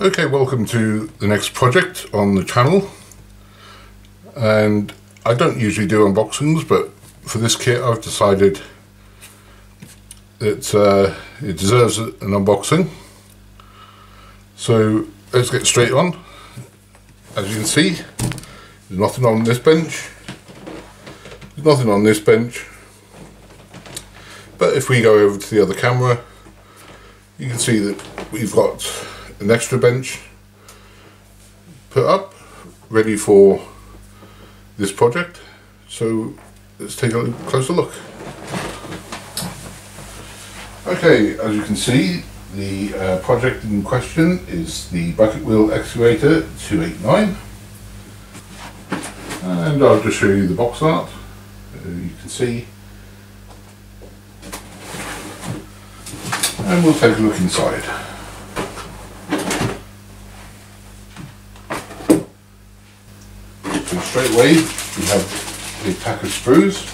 Okay, welcome to the next project on the channel, and I don't usually do unboxings, but for this kit I've decided that it deserves an unboxing. So let's get straight on. As you can see, there's nothing on this bench, but if we go over to the other camera, you can see that we've got an extra bench put up ready for this project. So let's take a closer look. Okay, as you can see, the project in question is the bucket wheel excavator 289, and I'll just show you the box art. You can see, and we'll take a look inside. So straight away we have a pack of sprues,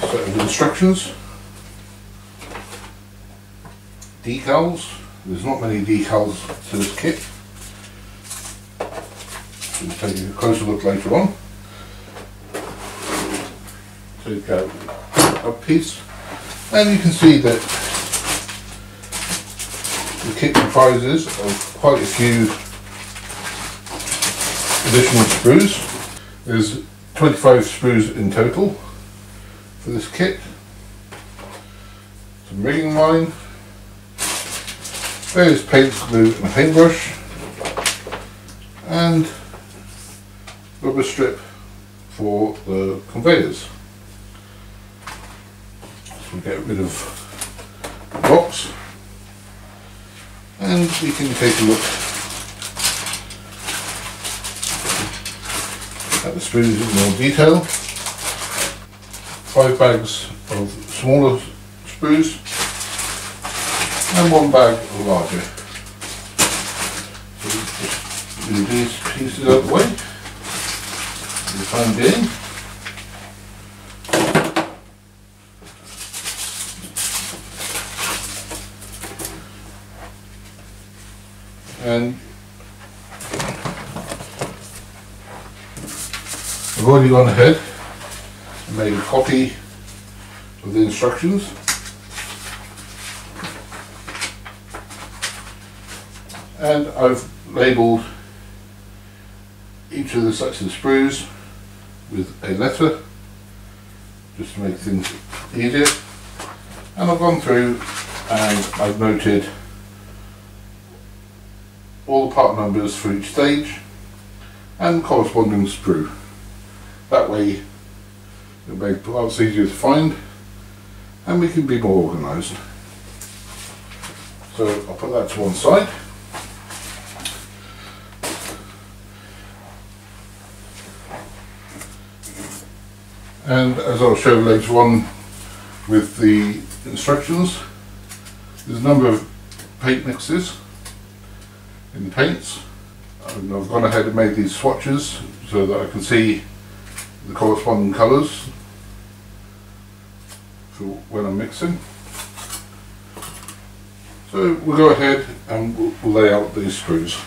set of instructions, decals. There's not many decals to this kit, we'll take a closer look later on. Take out a piece, and you can see that the kit comprises of quite a few additional sprues. There's 25 sprues in total for this kit. Some rigging line, various paints, glue and a paintbrush, and rubber strip for the conveyors. So we'll get rid of the box, and we can take a look at the sprues in more detail. 5 bags of smaller sprues and 1 bag of larger. So just move these pieces out of the way for the time being. And I've already gone ahead and made a copy of the instructions, and I've labelled each of the sets of sprues with a letter just to make things easier, and I've gone through and I've noted all the part numbers for each stage and corresponding sprue. That way it'll make parts easier to find and we can be more organised. So I'll put that to one side. And as I'll show later on with the instructions, there's a number of paint mixes in the paints, and I've gone ahead and made these swatches so that I can see the corresponding colours for when I'm mixing. So we'll go ahead and we'll lay out these sprues.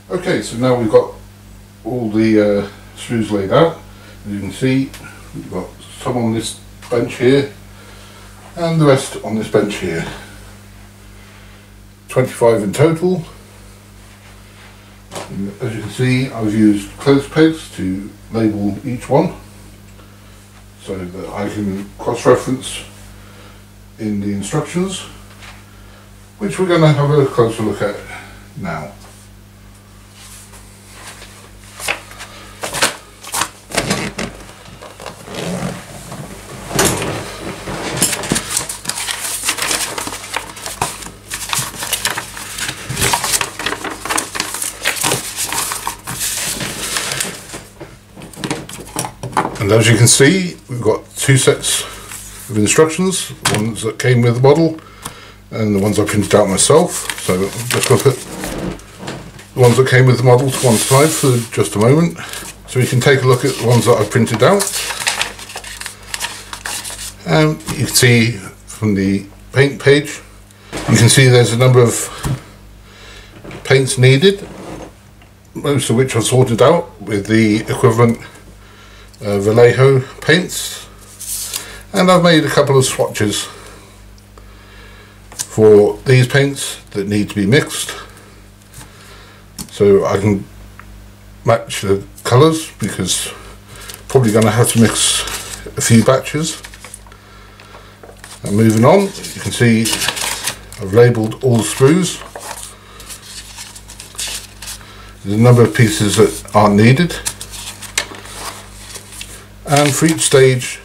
Okay, so now we've got all the screws laid out. As you can see, we've got some on this bench here and the rest on this bench here. 25 in total. And as you can see, I've used clothes pegs to label each one so that I can cross-reference in the instructions, which we're going to have a closer look at now. And as you can see, we've got two sets of instructions, the ones that came with the model and the ones I printed out myself. So I'm just going to put the ones that came with the model to one side for just a moment, so we can take a look at the ones that I printed out. And you can see from the paint page, you can see there's a number of paints needed, most of which are sorted out with the equivalent Revell paints, and I've made a couple of swatches for these paints that need to be mixed so I can match the colours, because probably going to have to mix a few batches. And moving on, you can see I've labelled all the sprues. There's a number of pieces that aren't needed. And for each stage,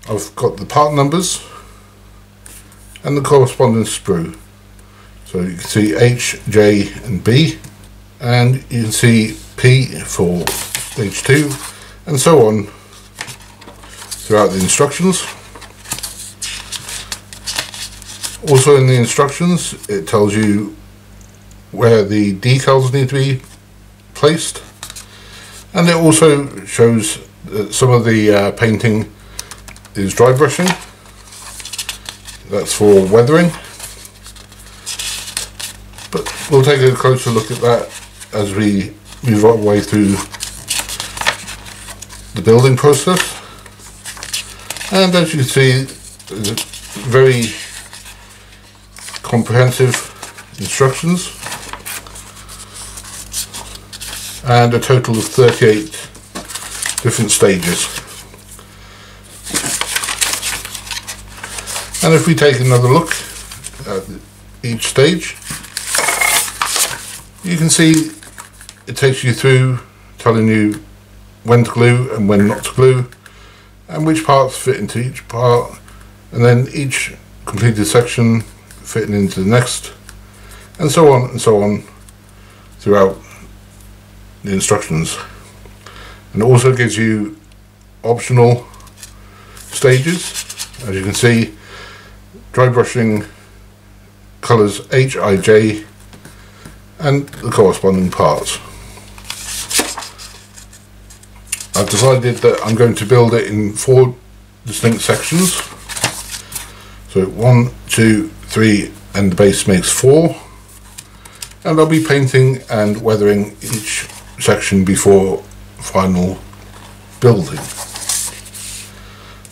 I've got the part numbers and the corresponding sprue. So you can see H, J and B, and you can see P for stage 2, and so on throughout the instructions. Also in the instructions, it tells you where the decals need to be placed, and it also shows that some of the painting is dry brushing. That's for weathering, but we'll take a closer look at that as we move our way through the building process. And as you can see, there's very comprehensive instructions and a total of 38 different stages. And if we take another look at each stage, you can see it takes you through telling you when to glue and when not to glue, and which parts fit into each part, and then each completed section fitting into the next, and so on throughout the instructions. And it also gives you optional stages. As you can see, dry brushing colours H, I, J and the corresponding parts. I've decided that I'm going to build it in 4 distinct sections. So 1, 2, 3 and the base makes 4. And I'll be painting and weathering each section before final building.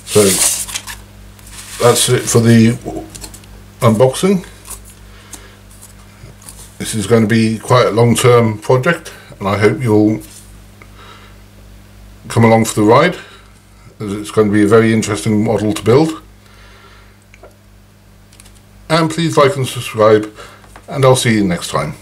So that's it for the unboxing. This is going to be quite a long-term project, and I hope you'll come along for the ride, as it's going to be a very interesting model to build. And please like and subscribe, and I'll see you next time.